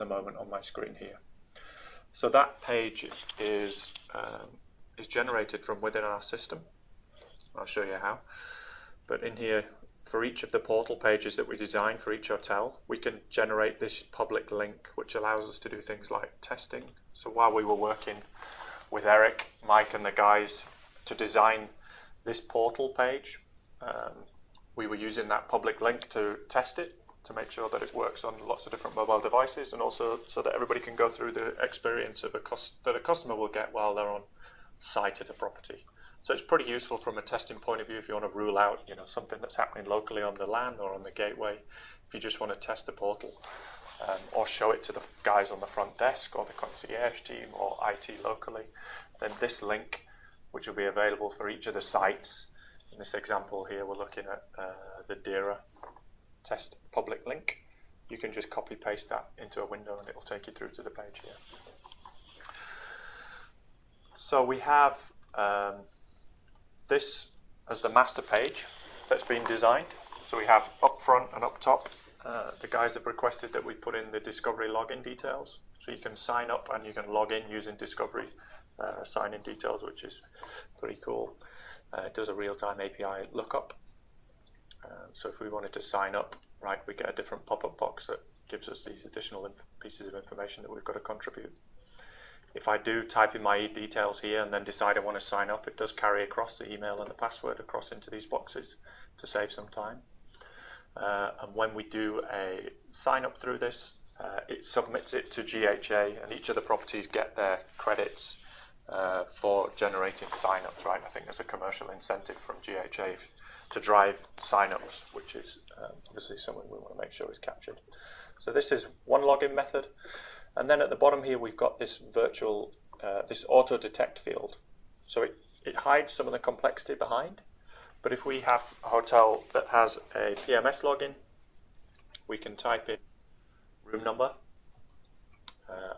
the moment on my screen here. So that page is generated from within our system. I'll show you how. But in here, for each of the portal pages that we design for each hotel, we can generate this public link, which allows us to do things like testing. So while we were working with Eric, Mike, and the guys to design this portal page, we were using that public link to test it, to make sure that it works on lots of different mobile devices, and also so that everybody can go through the experience of that a customer will get while they're on site at a property. So it's pretty useful from a testing point of view if you want to rule out, something that's happening locally on the LAN or on the gateway. If you just want to test the portal, or show it to the guys on the front desk or the concierge team or IT locally, then this link, which will be available for each of the sites. In this example here, we're looking at the DERA test public link. You can just copy paste that into a window and it will take you through to the page here. So we have this as the master page that's been designed. So we have up front and up top, the guys have requested that we put in the Discovery login details. So you can sign up and you can log in using Discovery sign-in details, which is pretty cool. It does a real-time API lookup. So if we wanted to sign up, right, we get a different pop-up box that gives us these additional pieces of information that we've got to contribute. If I do type in my details here and then decide I want to sign up, it does carry across the email and the password across into these boxes to save some time. And when we do a sign up through this, it submits it to GHA, and each of the properties get their credits for generating sign-ups, right? I think there's a commercial incentive from GHA to drive sign-ups, which is obviously something we want to make sure is captured. So this is one login method. And then at the bottom here, we've got this virtual, this auto detect field. So it hides some of the complexity behind. But if we have a hotel that has a PMS login, we can type in room number,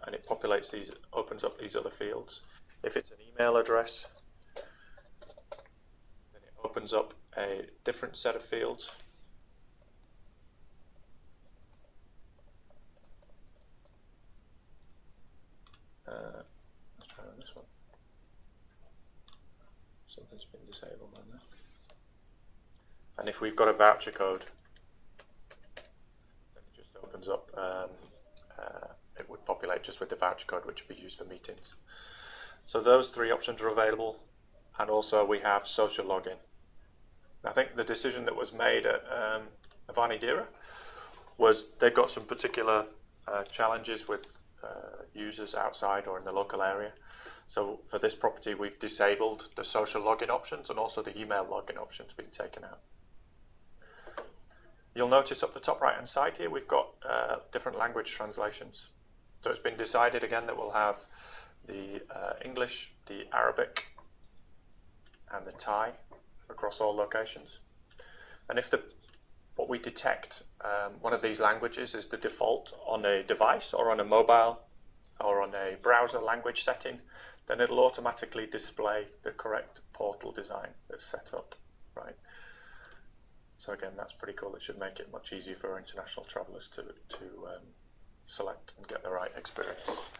and it populates these, opens up these other fields. If it's an email address, then it opens up a different set of fields. Let's try on this one. Something's been disabled on there. And if we've got a voucher code, then it just opens up, it would populate just with the voucher code, which would be used for meetings. So those three options are available, and also we have social login. I think the decision that was made at Avani DERA was they've got some particular challenges with users outside or in the local area. So for this property, we've disabled the social login options, and also the email login options being taken out. You'll notice up the top right hand side here, we've got different language translations. So it's been decided again that we'll have the English, the Arabic, and the Thai across all locations. And if what we detect, one of these languages is the default on a device or on a mobile or on a browser language setting, then it'll automatically display the correct portal design that's set up, right? So again, that's pretty cool. It should make it much easier for international travelers to select and get the right experience.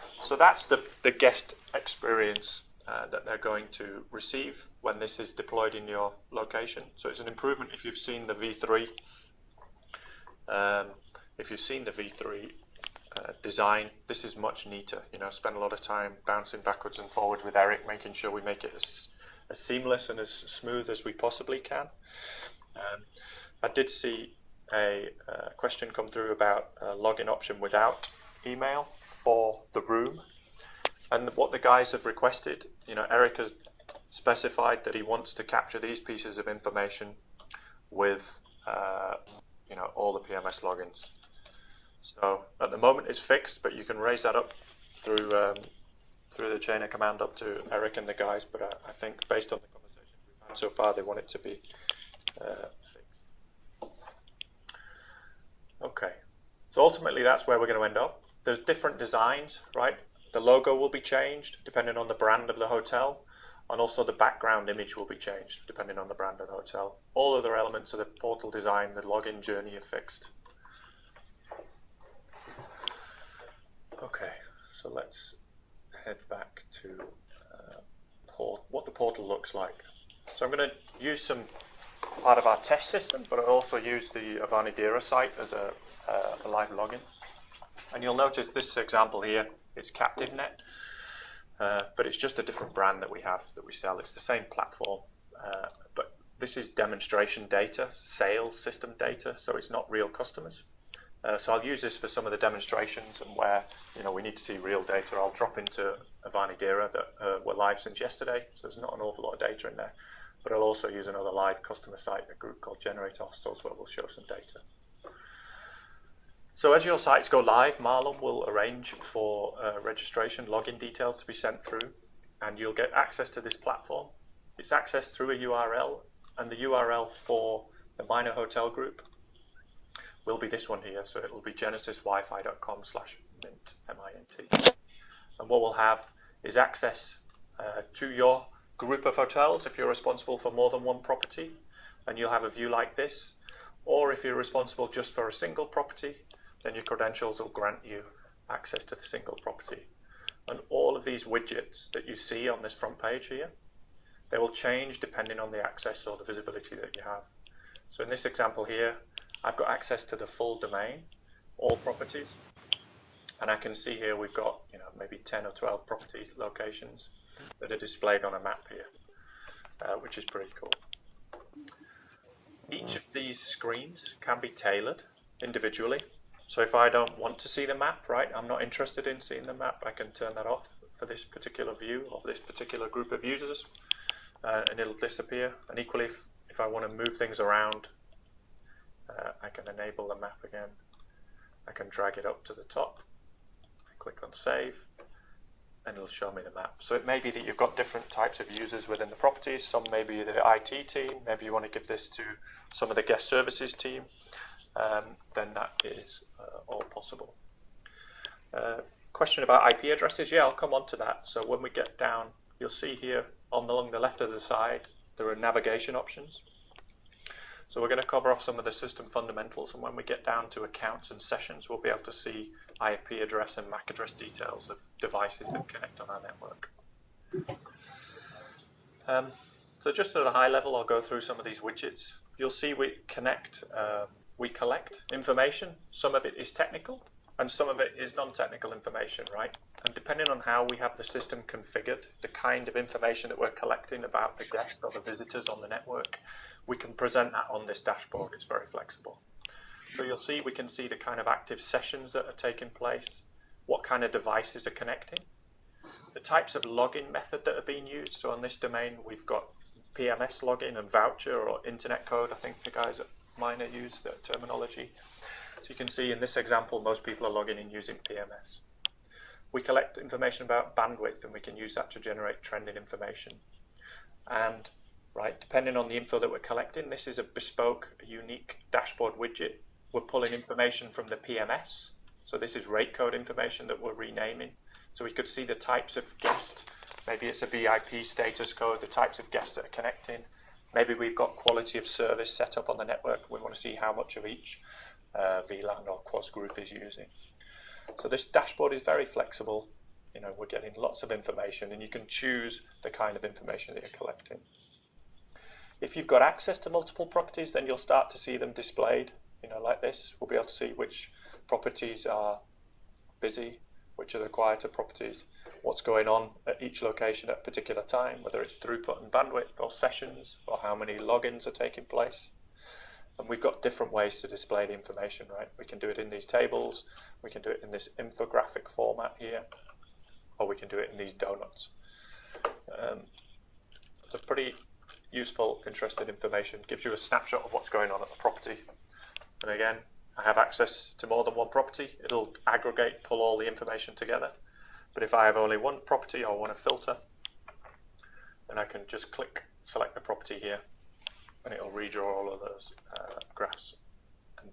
So that's the guest experience that they're going to receive when this is deployed in your location. So it's an improvement if you've seen the V3. If you've seen the V3 design, this is much neater. Spend a lot of time bouncing backwards and forwards with Eric, making sure we make it as seamless and as smooth as we possibly can. I did see a question come through about a login option without email for the room, and what the guys have requested, Eric has specified that he wants to capture these pieces of information with all the PMS logins. So at the moment it's fixed, but you can raise that up through the chain of command up to Eric and the guys. But I think based on the conversations we've had so far, they want it to be fixed. Okay, so ultimately that's where we're going to end up. There's different designs, right? The logo will be changed depending on the brand of the hotel, and also the background image will be changed depending on the brand of the hotel. All other elements of the portal design, the login journey are fixed. So let's head back to what the portal looks like. So I'm going to use some part of our test system, but I also use the Airangel site as a live login. And you'll notice this example here is Captivnet, but it's just a different brand that we have that we sell. It's the same platform, but this is demonstration data, sales system data, so it's not real customers. So I'll use this for some of the demonstrations, and where we need to see real data, I'll drop into Airangel that were live since yesterday, so there's not an awful lot of data in there. But I'll also use another live customer site, a group called Generator Hostels, where we'll show some data. So as your sites go live, Marlon will arrange for registration login details to be sent through, and you'll get access to this platform. It's accessed through a URL, and the URL for the minor hotel group will be this one here. So it'll be genesyswifi.com/mint, M-I-N-T. And what we'll have is access to your group of hotels if you're responsible for more than one property, and you'll have a view like this. Or if you're responsible just for a single property, then your credentials will grant you access to the single property. And all of these widgets that you see on this front page here, they will change depending on the access or the visibility that you have. So in this example here, I've got access to the full domain, all properties, and I can see here we've got maybe 10 or 12 property locations that are displayed on a map here, which is pretty cool. Each of these screens can be tailored individually. So if I don't want to see the map, right, I'm not interested in seeing the map, I can turn that off for this particular view of this particular group of users, and it'll disappear. And equally, if I want to move things around, I can enable the map again. I can drag it up to the top, click on save, and it'll show me the map. So it may be that you've got different types of users within the properties. Some may be the IT team, maybe you want to give this to some of the guest services team, then that is all possible. Question about IP addresses, yeah, I'll come on to that. So when we get down, you'll see here along the left of the side, there are navigation options. So we're going to cover off some of the system fundamentals, and when we get down to accounts and sessions, we'll be able to see IP address and MAC address details of devices that connect on our network. So just at a high level, I'll go through some of these widgets. You'll see we collect information. Some of it is technical, and some of it is non-technical information, right? And depending on how we have the system configured, the kind of information that we're collecting about the guest or the visitors on the network, we can present that on this dashboard. It's very flexible. So you'll see we can see the kind of active sessions that are taking place, what kind of devices are connecting, the types of login method that are being used. So on this domain, we've got PMS login and voucher or internet code. I think the guys at Miner use that terminology. So you can see in this example, most people are logging in using PMS. We collect information about bandwidth, and we can use that to generate trending information. And depending on the info that we're collecting, this is a bespoke, unique dashboard widget. We're pulling information from the PMS. So this is rate code information that we're renaming. So we could see the types of guest. Maybe it's a VIP status code, the types of guests that are connecting. Maybe we've got quality of service set up on the network. We want to see how much of each VLAN or QoS group is using. So this dashboard is very flexible. We're getting lots of information, and you can choose the kind of information that you're collecting. If you've got access to multiple properties, then you'll start to see them displayed, like this. We'll be able to see which properties are busy, which are the quieter properties, what's going on at each location at a particular time, whether it's throughput and bandwidth or sessions, or how many logins are taking place. And we've got different ways to display the information, right? We can do it in these tables, we can do it in this infographic format here, or we can do it in these donuts. It's a pretty useful, interesting information. Gives you a snapshot of what's going on at the property. And again, I have access to more than one property. It'll aggregate, pull all the information together. But if I have only one property or want to filter, then I can just select the property here, and it'll redraw all of those graphs and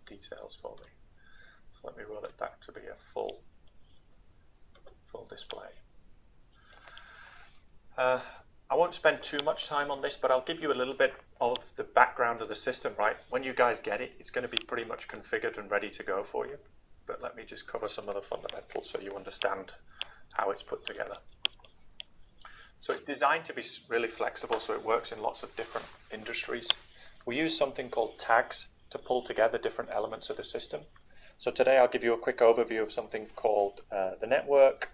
details for me. So let me roll it back to be a full display. I won't spend too much time on this, but I'll give you a little bit of the background of the system, right? When you guys get it, it's going to be pretty much configured and ready to go for you. but let me just cover some of the fundamentals so you understand how it's put together. So it's designed to be really flexible, so it works in lots of different industries. We use something called tags to pull together different elements of the system. So today I'll give you a quick overview of something called the network,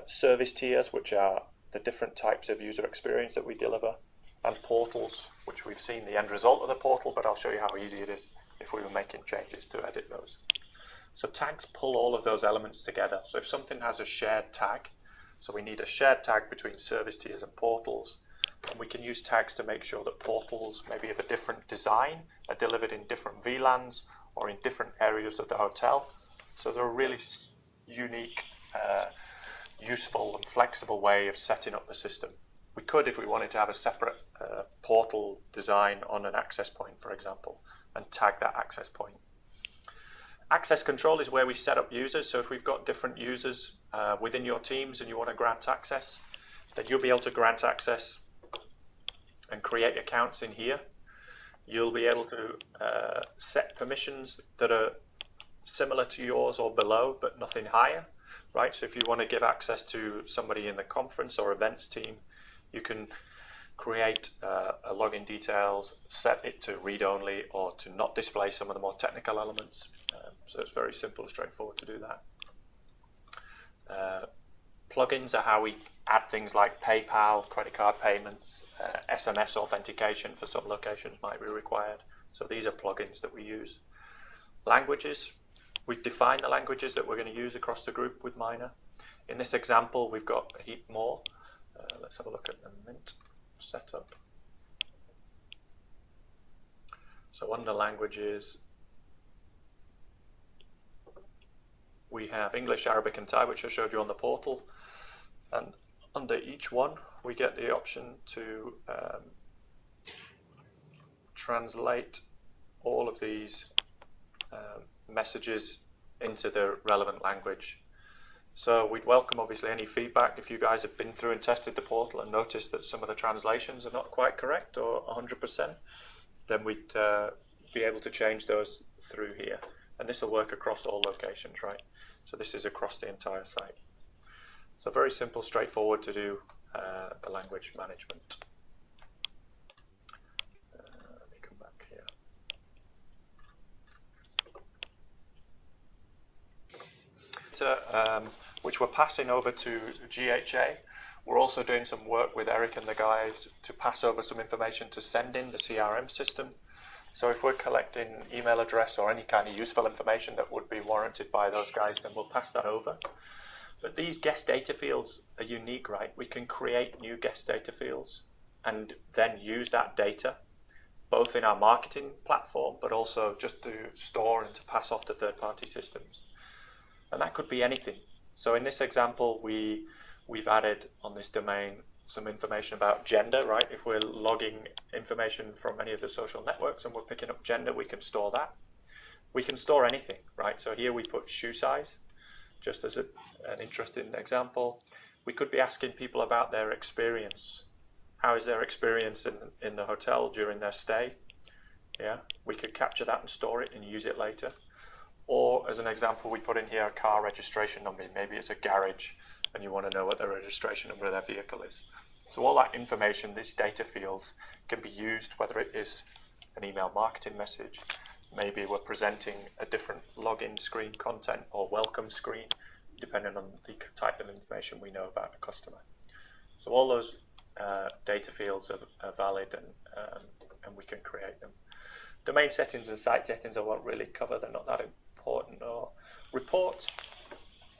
service tiers, which are the different types of user experience that we deliver, and portals, which we've seen the end result of the portal, but I'll show you how easy it is if we were making changes to edit those. So tags pull all of those elements together. So if something has a shared tag, so we need a shared tag between service tiers and portals, and we can use tags to make sure that portals, maybe of a different design, are delivered in different VLANs or in different areas of the hotel. So they're a really unique, useful and flexible way of setting up the system. We could, if we wanted to have a separate portal design on an access point, for example, and tag that access point. Access control is where we set up users. So if we've got different users within your teams and you want to grant access, then you'll be able to grant access and create accounts in here. You'll be able to set permissions that are similar to yours or below, but nothing higher, right? So if you want to give access to somebody in the conference or events team, you can create a login details, set it to read only or to not display some of the more technical elements. So it's very simple and straightforward to do that. Plugins are how we add things like PayPal, credit card payments, SMS authentication for some locations might be required. So these are plugins that we use. Languages, we've defined the languages that we're going to use across the group with Miner. In this example, we've got a heap more. Let's have a look at the Mint setup. So under languages, we have English, Arabic and Thai, which I showed you on the portal. And under each one, we get the option to translate all of these messages into the relevant language. So we'd welcome obviously any feedback. If you guys have been through and tested the portal and noticed that some of the translations are not quite correct or 100%, then we'd be able to change those through here. And this will work across all locations, right? So this is across the entire site. So very simple, straightforward to do the language management. Let me come back here. Which we're passing over to GHA. We're also doing some work with Eric and the guys to pass over some information to send in the CRM system. So if we're collecting email address or any kind of useful information that would be warranted by those guys, then we'll pass that over. But these guest data fields are unique, right? We can create new guest data fields and then use that data both in our marketing platform, but also just to store and to pass off to third-party systems. And that could be anything. So in this example, we've added on this domain some information about gender, right? If we're logging information from any of the social networks and we're picking up gender, we can store that. We can store anything, right? So here we put shoe size, just as an interesting example. We could be asking people about their experience. How is their experience in the hotel during their stay? Yeah, we could capture that and store it and use it later. Or as an example, we put in here a car registration number. Maybe it's a garage and you want to know what the registration number of their vehicle is. So all that information, these data fields, can be used, whether it is an email marketing message, maybe we're presenting a different login screen content or welcome screen, depending on the type of information we know about the customer. So all those data fields are valid and we can create them. Domain settings and site settings I won't really cover, they're not that important. Or reports,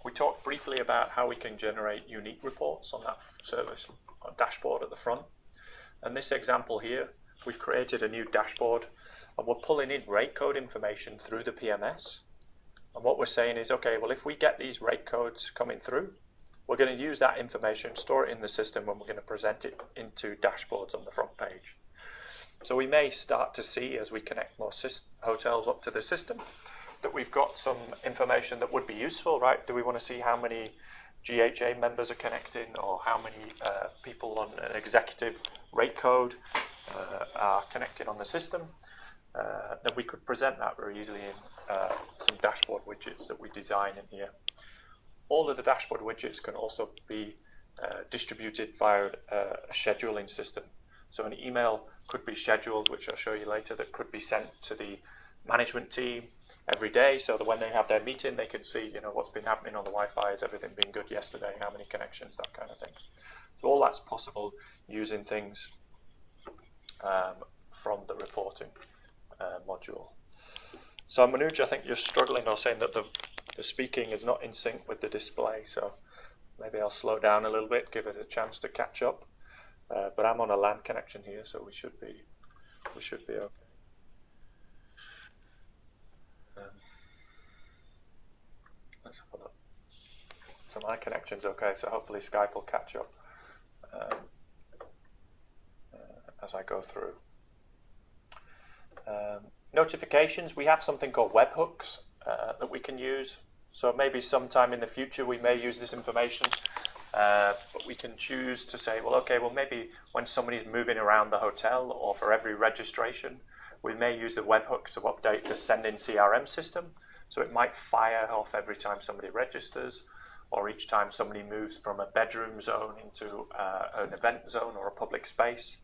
we talked briefly about how we can generate unique reports on that service dashboard at the front. And this example here, we've created a new dashboard and we're pulling in rate code information through the PMS. And what we're saying is, okay, well, if we get these rate codes coming through, we're going to use that information, store it in the system, and we're going to present it into dashboards on the front page. So we may start to see, as we connect more hotels up to the system, that we've got some information that would be useful, right? Do we want to see how many GHA members are connecting, or how many people on an executive rate code are connecting on the system? then we could present that very easily in some dashboard widgets that we design in here. All of the dashboard widgets can also be distributed via a scheduling system. So an email could be scheduled, which I'll show you later, that could be sent to the management team every day, so that when they have their meeting, they can see, what's been happening on the Wi-Fi. Has everything been good yesterday? How many connections? That kind of thing. So all that's possible using things from the reporting module. So Manoj, I think you're struggling or saying that the speaking is not in sync with the display. So maybe I'll slow down a little bit, give it a chance to catch up. But I'm on a LAN connection here, so we should be okay. Let's have a look. So my connection's okay, so hopefully Skype will catch up as I go through. Notifications, we have something called webhooks that we can use. So maybe sometime in the future we may use this information, but we can choose to say, well, okay, well maybe when somebody's moving around the hotel or for every registration, we may use the webhook to update the send-in CRM system. So it might fire off every time somebody registers, or each time somebody moves from a bedroom zone into an event zone or a public space.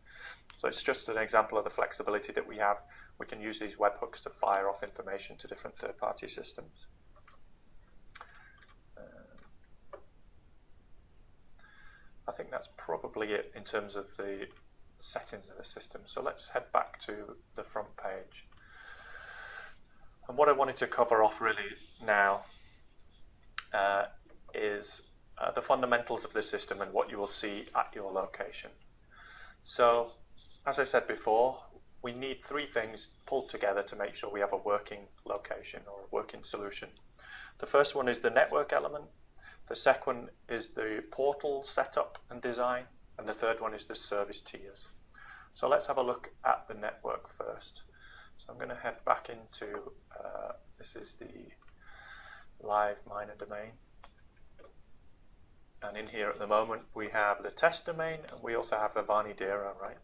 So it's just an example of the flexibility that we have. We can use these webhooks to fire off information to different third-party systems. I think that's probably it in terms of the settings of the system. So let's head back to the front page. And what I wanted to cover off really now is the fundamentals of the system and what you will see at your location. So, as I said before, we need three things pulled together to make sure we have a working location or a working solution. The first one is the network element. The second is the portal setup and design. And the third one is the service tiers. So let's have a look at the network first. So I'm going to head back into, this is the live minor domain. And in here at the moment, we have the test domain, and we also have Avani Dera, right?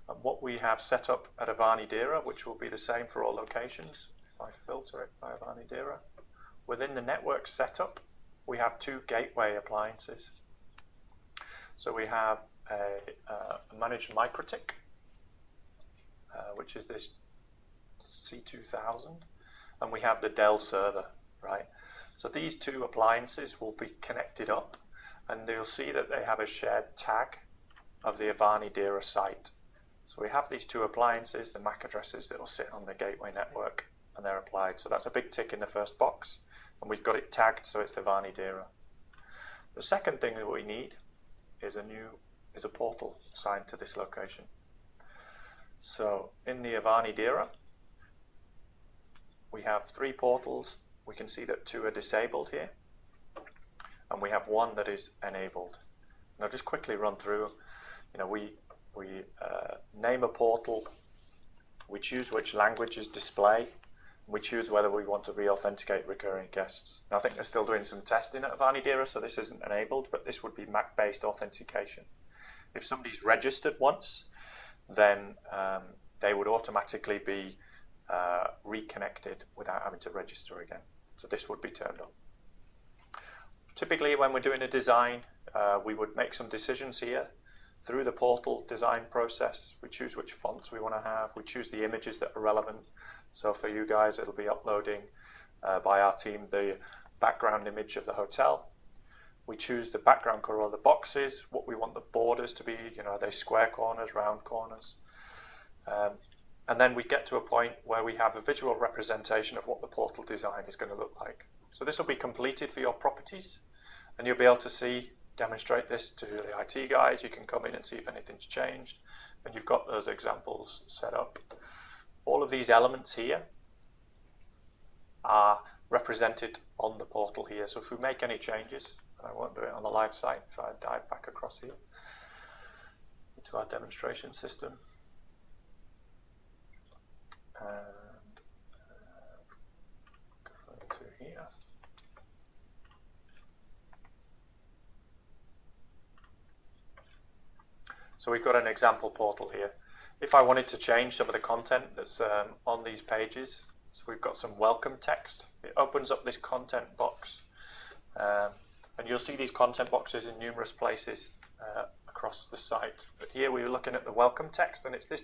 And what we have set up at Avani Dera, which will be the same for all locations, if I filter it by Avani Dera, within the network setup, we have two gateway appliances. So we have a managed MikroTik, which is this C2000, and we have the Dell server, right? So these two appliances will be connected up, and you'll see that they have a shared tag of the Avani Dera site. So we have these two appliances, the MAC addresses that will sit on the gateway network, and they're applied. So that's a big tick in the first box, and we've got it tagged, so it's the Avani Dera. The second thing that we need is a portal assigned to this location. So in the Avani Dera, we have three portals. We can see that two are disabled here, and we have one that is enabled. And I'll just quickly run through. We name a portal, we choose which language is display, and we choose whether we want to re-authenticate recurring guests. Now, I think they're still doing some testing at Avani Dera, so this isn't enabled, but this would be MAC-based authentication. If somebody's registered once, then they would automatically be reconnected without having to register again. So this would be turned on. Typically, when we're doing a design, we would make some decisions here. Through the portal design process, we choose which fonts we want to have. We choose the images that are relevant. So for you guys, it'll be uploading by our team the background image of the hotel. We choose the background color of the boxes, what we want the borders to be, are they square corners, round corners? And then we get to a point where we have a visual representation of what the portal design is going to look like. So this will be completed for your properties, and you'll be able to demonstrate this to the IT guys. You can come in and see if anything's changed, and you've got those examples set up. All of these elements here are represented on the portal here. So if we make any changes, and I won't do it on the live site, if I dive back across here to our demonstration system, and go to here. So we've got an example portal here. If I wanted to change some of the content that's on these pages, so we've got some welcome text. It opens up this content box, and you'll see these content boxes in numerous places across the site. But here we were looking at the welcome text, and it's this